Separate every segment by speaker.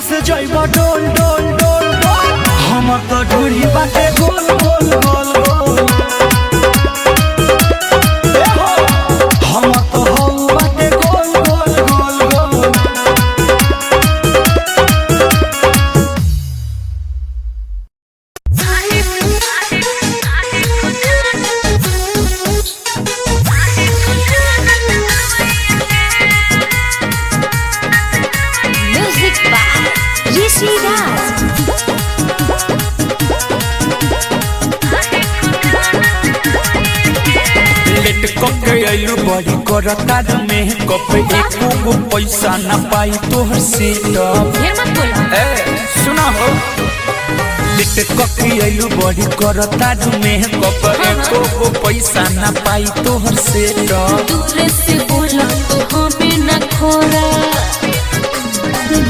Speaker 1: से जइबा डोल डोल डोल डोल हमर तो ढूढ़ी बाटे गोल गोल गोल गोल हमर तो हौ बाटे गोल गोल गोल गोल बड़ी करता में कप एको गो पैसा न पाई तोहर से सुना हो लिट ककी आइलू बड़ी करता में कप एको गो पैसा न पाई तोहर से
Speaker 2: दूर से बोला तो हमें न खोरा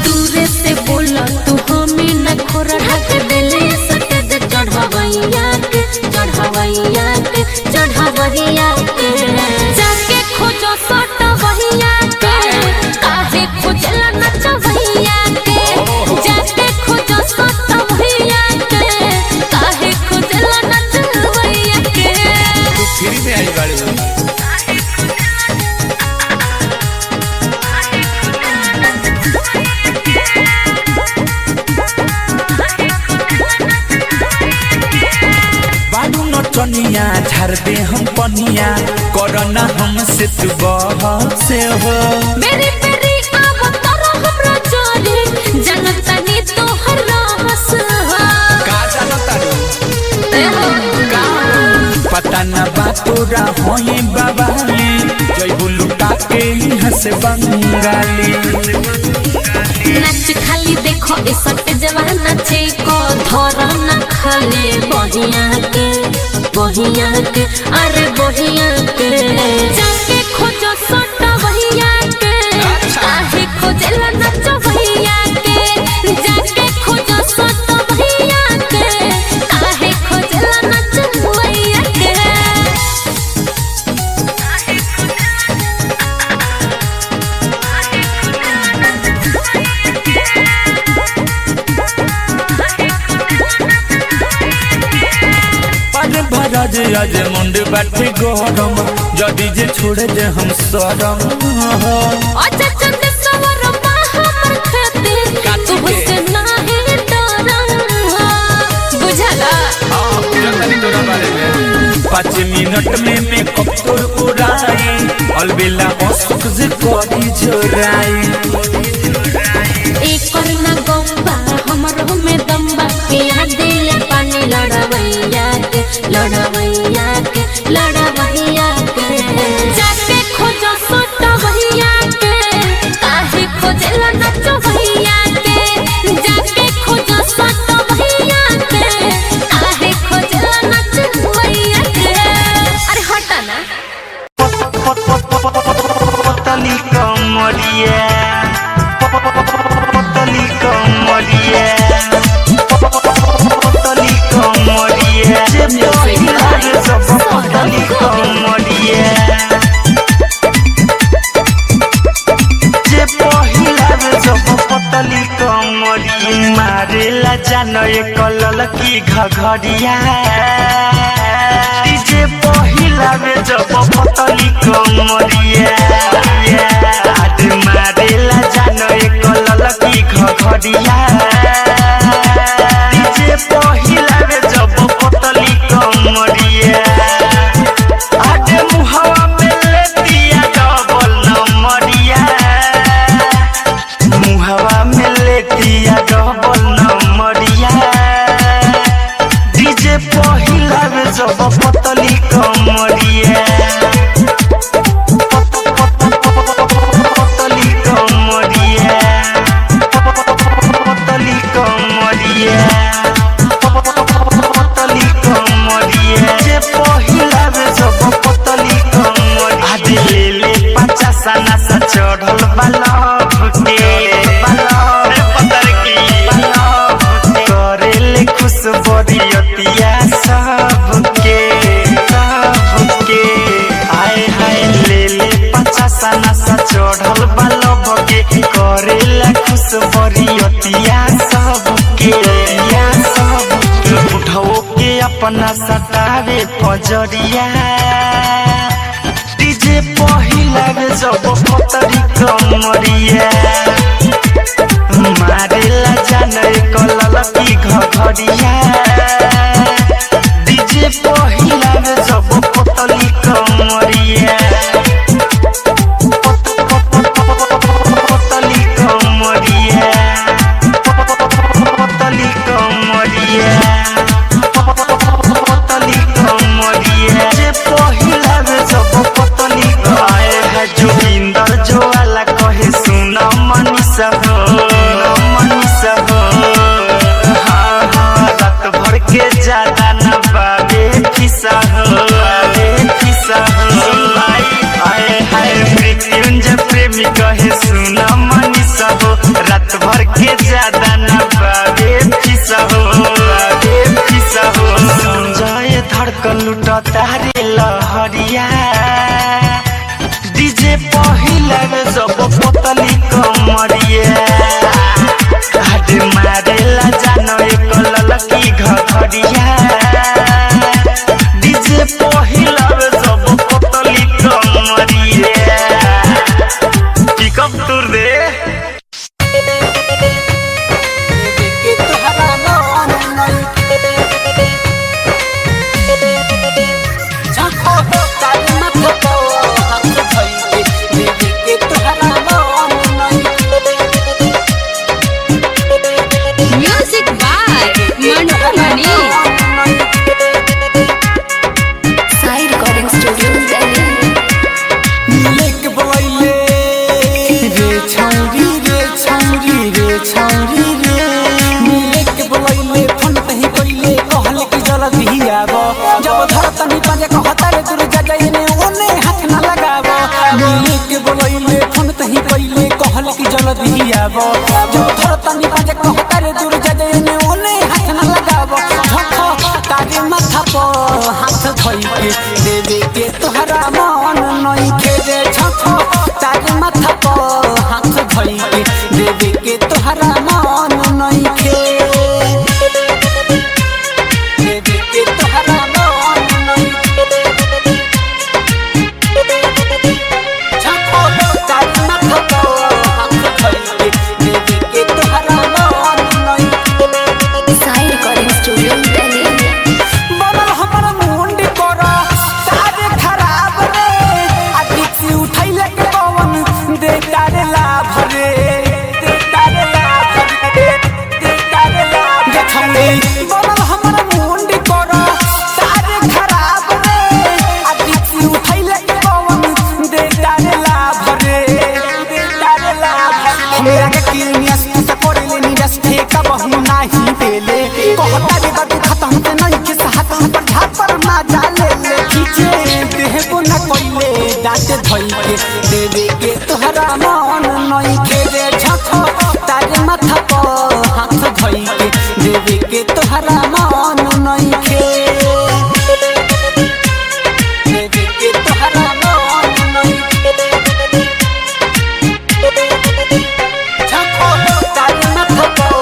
Speaker 2: दूर से बोला तो हमें न खोरा ढक देले सटद चढ़ावैया के जाके खोजो सटवैया के काहे खोजला नचवैया के जाके खोजो सटवैया के काहे खोजला नचवैया के
Speaker 1: तू फ्री में आई गाड़ी चनिया झाड़ दे हम पनिया करना हमसे तू बहसे हो
Speaker 2: मेरी पेरी आव तोरा हमरा जोरे जनता नी तोहर रहस
Speaker 1: का जानता रे का पता न बा तोरा होए बाबाली जय बुलुटा के हंस बंगाली
Speaker 2: नच खाली देखो ए सट जवान नाचे को धरा न खाले बहिया के अरे बहिया के जाके खोजो सट बहिया के काहे खोजला नच बहिया के जाके खोजो सट बहिया के काहे खोजला नच बहिया के
Speaker 1: आज आज मुंड बैठे गरम जदी जे छोड़ दे हम सरम
Speaker 2: अच्छा चंद सवर हमर खेते तू से नाही डरम बुझला
Speaker 1: तोरा बारे में 5 मिनट में मेकअप तोर उड़ाई अलबेला असुख जे करी जोराई
Speaker 2: एक करना गंबा हमरो में दंबा पिया दिल पानी लड़वैया के जाके खोजो सट भैया के काहे खोजला नच भैया के जाके खोजो सट भैया के काहे खोजला नच भैया के अरे हटा ना
Speaker 1: पतली कमरिया पतली कमरिया पतली कमरिया जे पहिला रे सब पतली कमरिया जे पहिला रे सब पतली कमरिया मारेला जानो एक ललकी घघरिया जे पहिला रे सब पतली कमरिया आज मारेला जानो एक ललकी घघरिया जे पहिला रे जब पतली कमरिया आज मुहवा में लेतिया डबल नंबरिया मुहवा में लेतिया डबल नंबरिया डीजे पहिला रे जब पतली कमरिया पतली कमरिया पतली कमरिया पतली कमरिया जे पहिला रे जब पतली कमरिया आज ले ले 50 साना सा चढ़ल बालभ के पतर की करे ले खुश बरियतिया सबके आए हाय ले ले 50 साना सा चढ़ल बालभ के करे ले खुश बरियतिया
Speaker 3: पजरिया डीजे पहिला रे जब पतरी कमरिया मारेला जाने कलल की घघरिया डीजे पहिला रे जब पतली कमरिया पतली कमरिया पतली कमरिया पतली कमरिया जे पहिला रे जब पतली आए है जोगिंदर जोवाला कहे सुना मनीषा हो मनीषा हो हाँ हाँ रात भर के ज्यादा न बाबे खिसा हो बाबे खिसा हो आए हाय मृत्युंजय प्रेमी कहे सुना मनीषा हो रात भर के ज्यादा न बाबे खिसा हो बाबे खिसा हो संजय धड़कन लुटा तारे लहरिया डीजे पहिला रे जब पतली कमरिया हाथ मारेला जानो एक ललकी घघरिया डीजे पहिला रे जब पतली कमरिया की कब तुर दे
Speaker 2: music by Mantu Mani Sai recording studio Delhi
Speaker 3: लेक बोले रे छौरी रे छौरी रे छौरी रे लेक बोले फोन तही कोइले कहले कि जल्दी ही आबो जब धरतनी पाजे कहता रे दूर जा जाइने ओने हाथ न लगाबो लेक बोले फोन तही कोइले कहले कि जल्दी ही आबो जब धरतनी पाजे कहता रे दूर जा जाइने ओने हाथ न लगाबो धक्का तारे माथा पर हाथ धोई के देवे के तोहरा मन नई के रे छखो तारे माथा पर हाथ धोई के देवे के तोहरा मन नई के देवे के तोहरा मन नई छखो तारे माथा पर हाथ धोई के देवे के तोहरा मन नई
Speaker 2: साई रिकॉर्डिंग स्टूडियो दिल्ली
Speaker 3: बनल हमर मुंडी कर सारे खराब रे आदि से उठैले के पवन दे तारे लाभ रे दे तारे लाभ रे दे तारे लाभ देखौले बनल हमर मुंडी कर सारे खराब रे आदि से उठैले के पवन दे तारे लाभ रे दे तारे लाभ हमरा के किरनियस से कोरेले निरस ठेका बहु नाही देले कहता रे बड़ खत्म से नहीं के साथ पर झापर ना जाले ले खींचे देह को न कोइले दांत धोई के देवे के तोहरा मन नई के रे झखो तारे माथा पर हाथ धोई के देवे के तोहरा मन नई के देवे के तोहरा मन नई झखो तारे माथा पर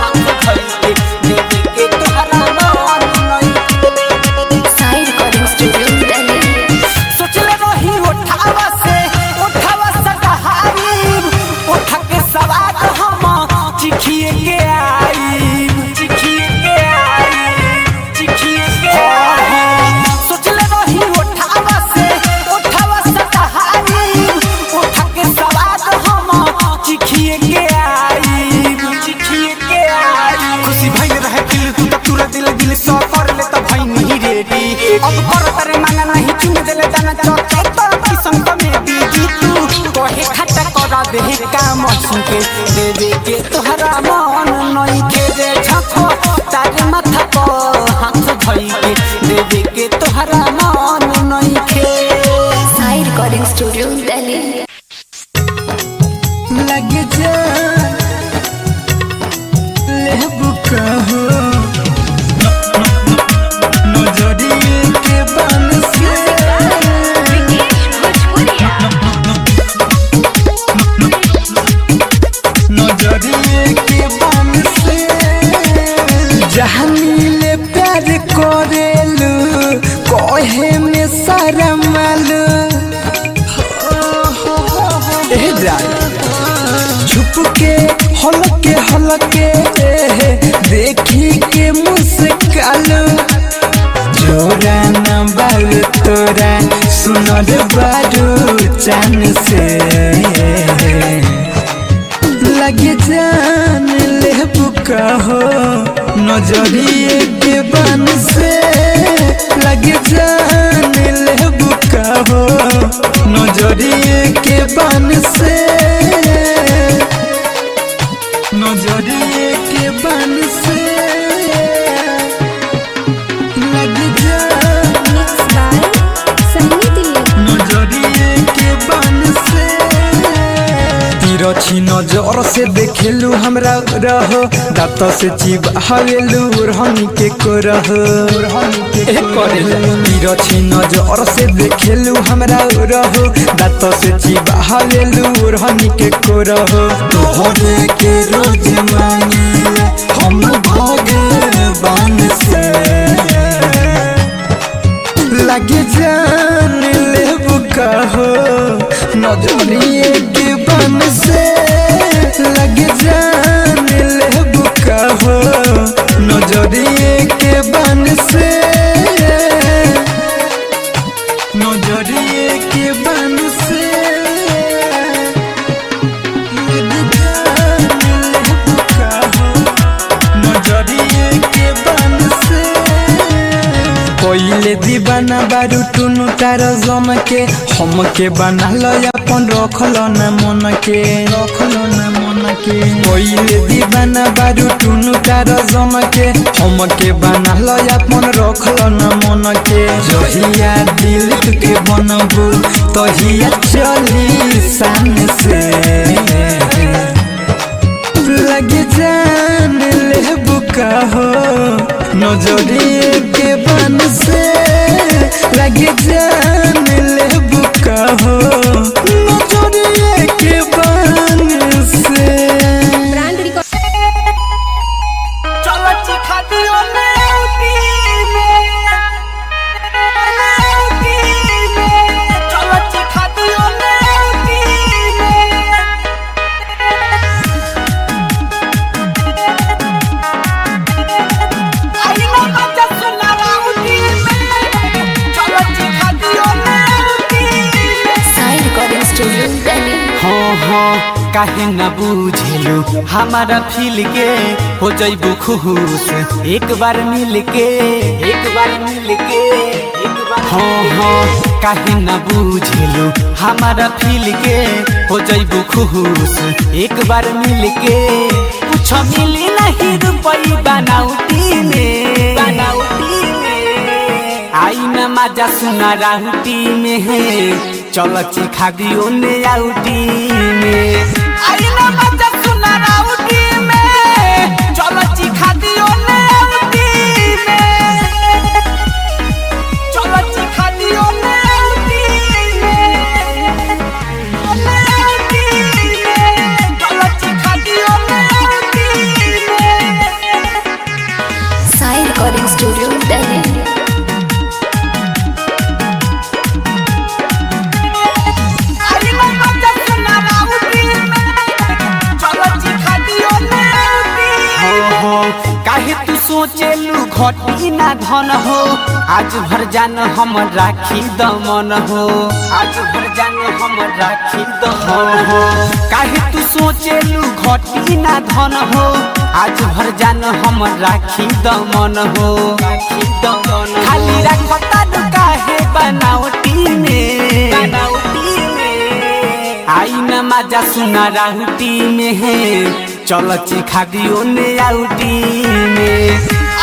Speaker 3: हाथ धोई के देवे के तोहरा मन नई
Speaker 2: साई रिकॉर्डिंग स्टूडियो दिल्ली
Speaker 3: सोचले रही उठावा से कहारी उठा के सवार हम चिखिए के आई चिखिए के आई चिखिए के आई सोचले रही उठावा से कहारी उठा के सवार हम चिखिए के आई चिखिए के आई खुशी भइल रहे दिल तू त तुरा दिल सो कर ले त भई नहीं रेडी अब कर तरे मांगा नहीं चुन देले दाना चौके तो किसम में बीजी तू कोहे खट्टा कर दे काम सुके देवे के तोहरा मन नई के रे झखो तारे माथा पर हाथ धोई के देवे के तोहरा मन नई के
Speaker 2: साई रिकॉर्डिंग स्टूडियो दिल्ली
Speaker 3: लग जा ले बुका हो नजरिए के बन से नजरिए के बन से जहाँ मिले प्यार करेलू के हलके देखी के मुस्कालो जोरा न बाल तोरा सुनर बारू चान से लगे जान ले बुका हो नजरिए के बन से लगे जान ले बुका हो नजरिए के बन से नजरिए के बन से लगे जान नजरिए के बन से तिरछी नजर से देखेलू हमरा रहो दांत से चिबावेलू रहनी के को रहो तिरछी नजर से देखेलू हमरा रहो दांत से चिबावेलू रहनी के को रहो तोहरे के रोज मांगे हम भगवान से लगे जान ले बुका हो नजरिए के बन से लगे जान ले बुका हो नजरिए के बन से नजरिए के बन से लगे जान ले बुका हो नजरिए के बन से पहिले दीवाना बारू टुनु तार जम के हम के बना लो अपन रखल न मन के पहिले दीवाना बारू टुनु तार जम के हम के बना लो अपन रखल न मन के जहिया दिल के बनबू तहिया चली शान से लगे जान ले बुका हो नजरिए के बन से लगे जान ले बुका हो नजरिए के बन से
Speaker 4: चलो चिखा दियो नेउती में चलो चिखा दियो नेउती आई ना मजा सुना राउती में चलो चिखा दियो नेउती
Speaker 2: साइड रिकॉर्डिंग स्टूडियो दिल्ली।
Speaker 3: हाँ काहे न बुझेलू हमारा फील के हो जइबू खुश एक बार मिल के हाँ काहे न बुझेलू हमारा फील के हो जइबू खुश एक बार मिल के कुछ मिली नहीं रुपई बनाउटी में आई न मजा सुना राहुटी में है चलो चिखा दियो ने आउटी में
Speaker 4: आई ना मजा सुना राउटी में चलो चिखा दियो नेउती में चलो चिखा दियो नेउती में चलो चिखा दियो नेउती में
Speaker 2: साइड रिकॉर्डिंग स्टूडियो दिल्ली।
Speaker 4: आई ना मजा सुना राउटी में चलो चिखा दियो नेउती
Speaker 3: काहे तू सोचेलू घटी ना धन हो आज भर जान हम राखी दमन हो आज भर जान हम राखी दमन हो काहे तू सोचेलू घटी ना धन हो आज भर जान हम राखी दमन हो खाली रखता काहे बनावटी में आई न मजा सुना राहुटी में है चलो चिखा दियो ने आउटी में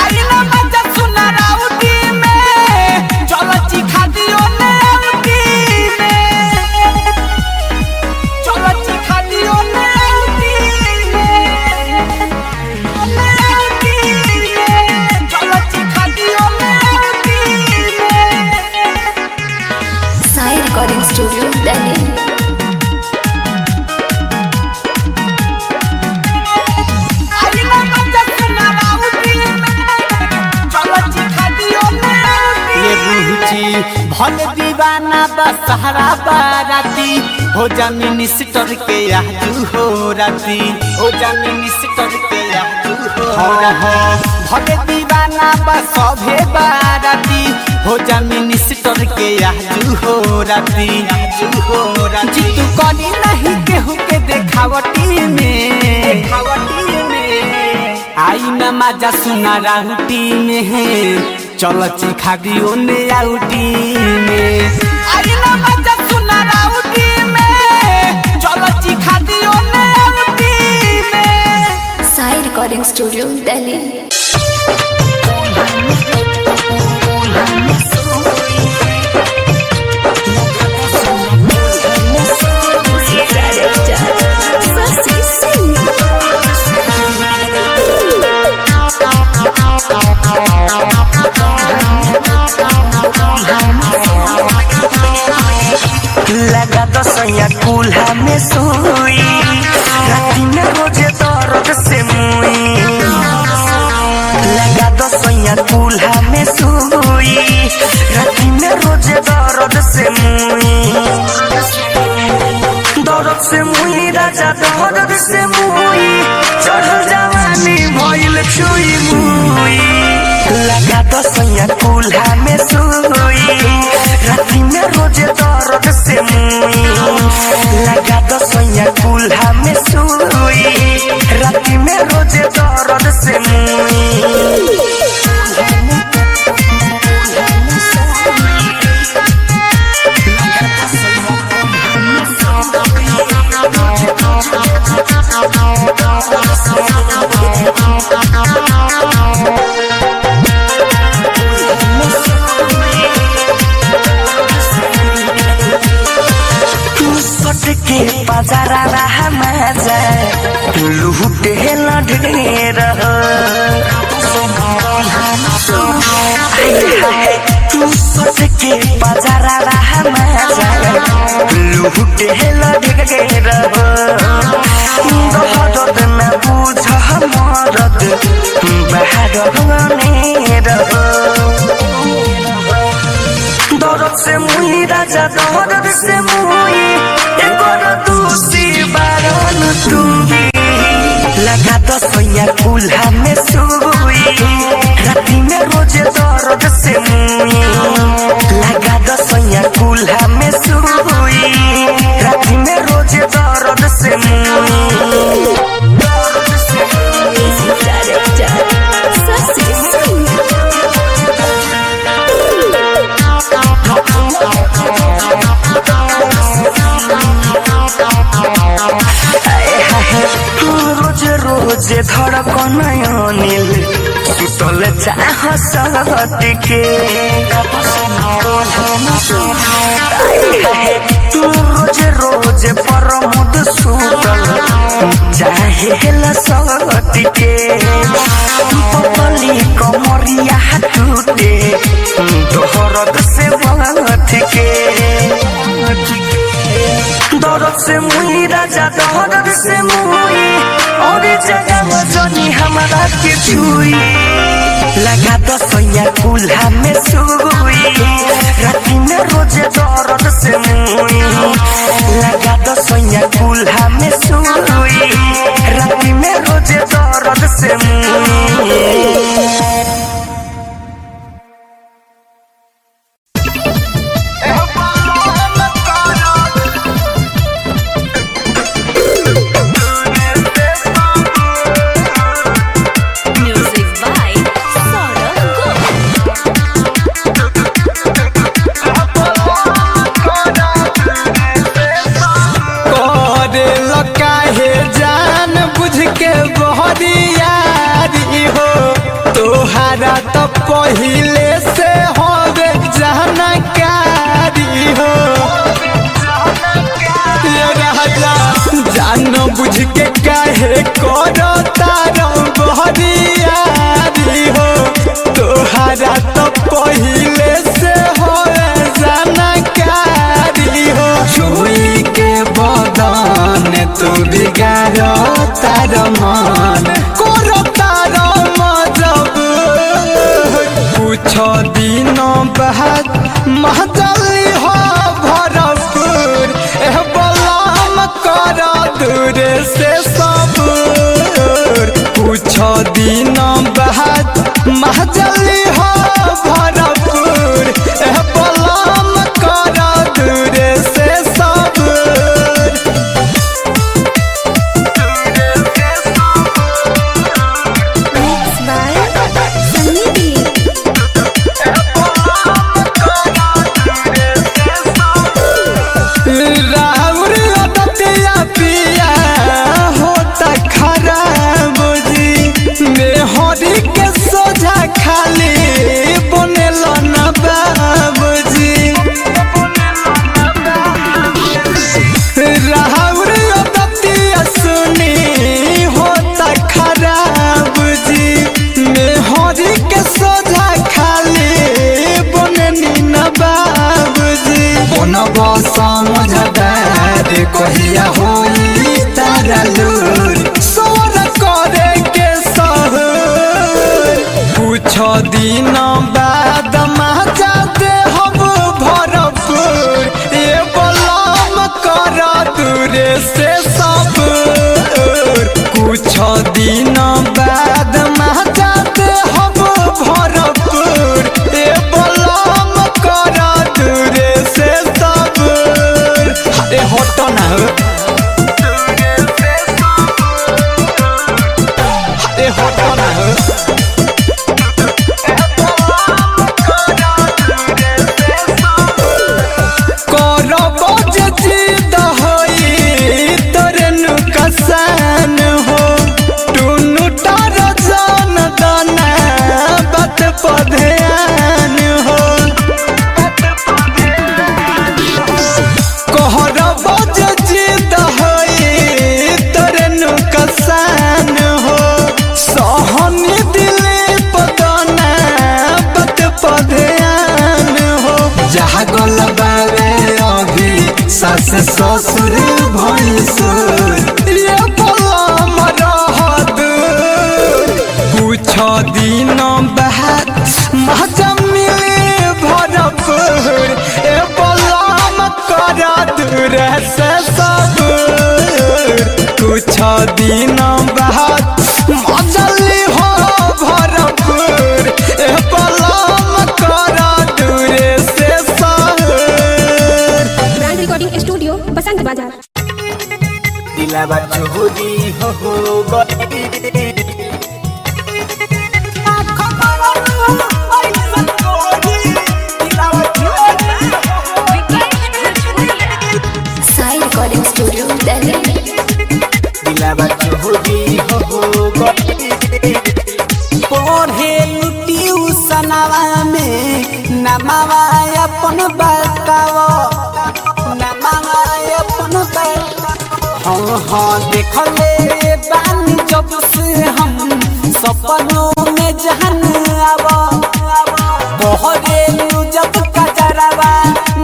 Speaker 4: आई ना मजा सुना राउटी में चलो चिखा दियो नेउती में चलो चिखा दियो नेउती में चलो चिखा दियो नेउती में
Speaker 2: साइड रिकॉर्डिंग स्टूडियो दिल्ली।
Speaker 4: आई ना मजा सुना राउटी में
Speaker 3: दीवाना बसहरा बाराती हो जा मिनिस्टर के आजू हो राती हो जा मिनिस्टर के आजू हो राती भले दीवाना बसभे बाराती हो जा मिनिस्टर के आजू हो राती जीतू करी नहीं केहू के देखावटी में आई न मजा सुना राउटी में है चल चिखा दियो ने आउटी में आई न मजा सुना राउटी में चल चिखा दियो ने आउटी में।
Speaker 2: साई रिकॉर्डिंग स्टूडियो दिल्ली।
Speaker 5: लगा दसैया कुल्हा में सोई राती में रोजे दर्द से मुई लगा दसैया कुल्हा में सोई राती में रोजे दर्द से मुई राजा दर्द से मुई चढ़ल जवानी भइल छुई मुई लगा दसैया कुल्हा में सोई राती में रोजे दर्द से मुई लगा दसैया कुल्हा में सोई राती में रोजे दर्द से मुई के बाजारा रहा मजा लूटे ढेर तू सोच के बाजारा रहा मजा लूटे ढेर दर्द न बुझ मरद बाहर दर्द से मुई राजा दर्द से मुई दूसरी बारन दूंगी लगा दसैया कुल्हा में सोई राती में रोजे दर्द से मुई लगा दसैया कुल्हा में सोई राती में रोजे दर्द से मुई रोजे धड़कन अनिल सुतल चाह सत के रोजे रोजे परमुद सुतल चाहे सत के पतली कमरिया टूटे दोहरद से बत के दर्द से मुई राजा दर्द से मुई और जगह जनी हमारा के छुई लगा दसैया कुल्हा में सोई राती में रोजे दर्द से मुई लगा दसैया कुल्हा में सोई राती में रोजे दर्द से मुई।
Speaker 3: पहिले से होवे जानकारी हो राजा जान बुझ के काहे करो तारो बहरियारी हो तोहरा तो पहिले से होवे जानकारी हो छुई के बदन तू बिगाड़ो तारो मन करो तारो कुछ दिन बाद महजली हो दिन बाद महजाते हम भरपूर ए बलम कर दूरे से सबूर अरे हटो ना अरे हटो ना कसान हो टूनू तार जान दाना बात पधयान हो कहर बज जिद तोरे कसान हो सहनी दिले पदना बात पधयान हो जहाँ गल बावे अभी सास ससुर भैंसुर कुछ दिन बाद मजा मिले भरपूर ए बलम कर दूर से सबूर कुछ दिन बाद मजा ली हो भरपूर ए बलम कर दूर से सबूर।
Speaker 6: ब्रांड रिकॉर्डिंग स्टूडियो बसंत बाजार।
Speaker 3: दिलावा चोरी हो गई
Speaker 2: साई रिकॉर्डिंग स्टूडियो दिल्ली।
Speaker 3: दिलावा चोरी हो गई पढ़े ट्यूशनवा में नमावा अपन बताओ नमावा अपन हाँ हाँ देखले बानी जब से हम सपनों में जहन आवा बहरे जब कजरवा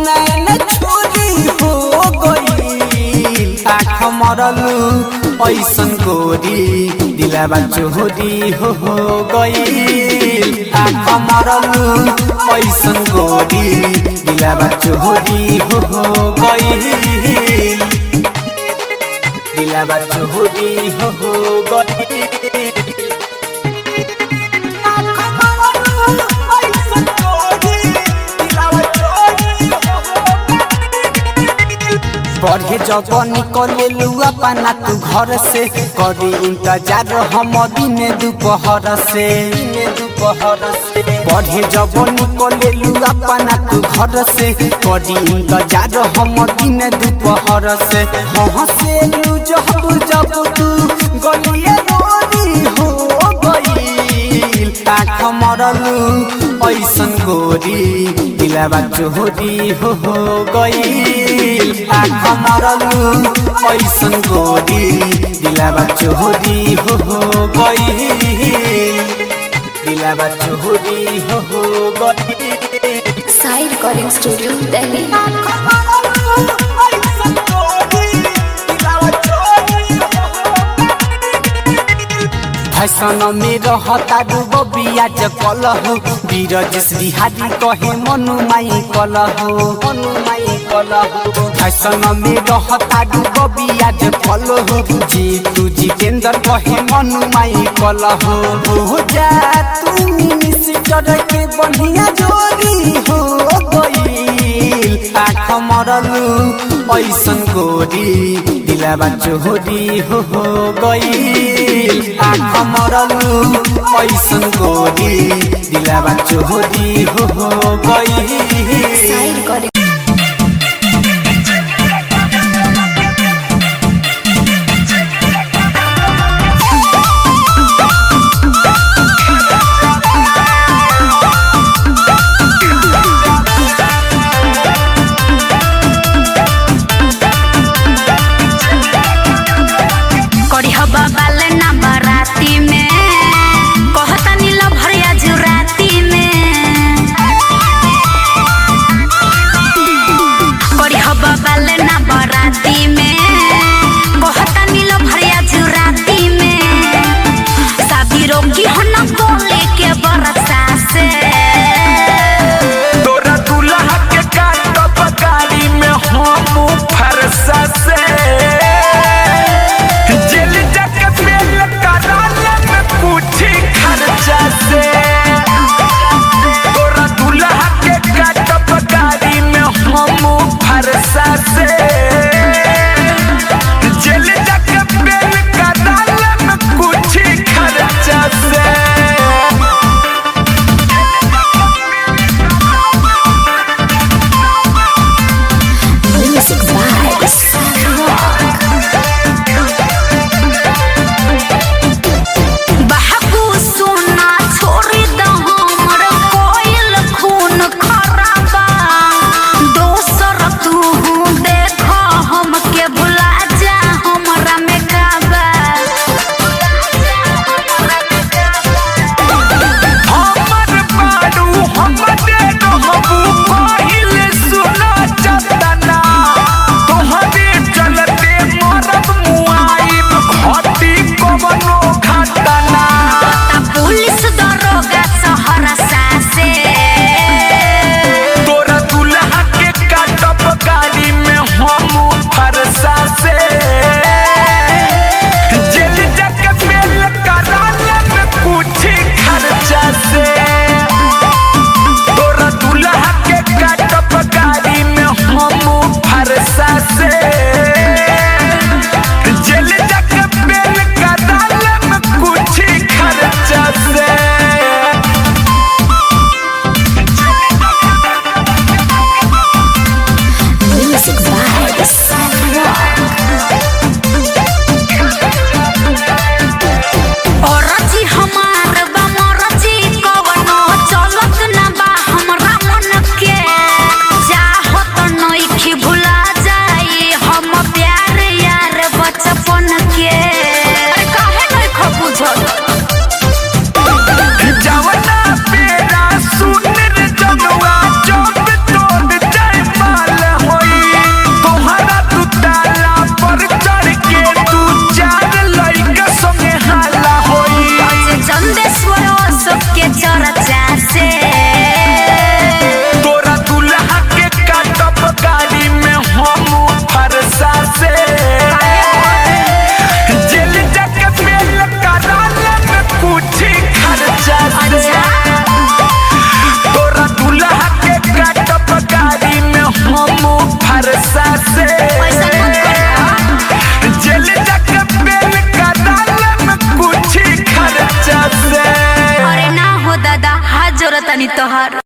Speaker 3: नैन छोरी हो गई आँख मरलू ऐसन गोरी दिलावा चोरी हो गई आँख मरलू ऐसन गोरी दिलावा चोरी हो गई दिलावा चोरी हो गई पढ़े जब निकले लुआ पाना तू घर से करी इंतजार हम दिन दोपहर से पढ़े जब निकले लुआ पाना तू घर से करी इंतजार हम दिन दोपहर से हंसे जब तू गलिए रोरी हो गई आँख मरलू ऐसन गोरी दिलावा चोरी हो गई आँख मरलू ऐसन गोरी दिलावा चोरी हो गई दिलावा चोरी हो गई।
Speaker 2: साई रिकॉर्डिंग स्टूडियो दिल्ली।
Speaker 3: फैशन में रहता डूबो बियाज कलहु बीरजस बिहारी कहे मनु माई कलहु फैशन में रहता डूबो बियाज कलहु जीतू जितेंद्र कहे मनु माई कलहु हो जा तू मिनिस्टर के बढ़िया जोड़ी हो गई आँख मरलू ऐसन गोरी दिलावा चोरी हो गई आँख मरलू ऐसन गोरी दिलावा चोरी हो गई।
Speaker 2: साई रिकॉर्डिंग
Speaker 1: जेल जाके
Speaker 7: तनी तोहर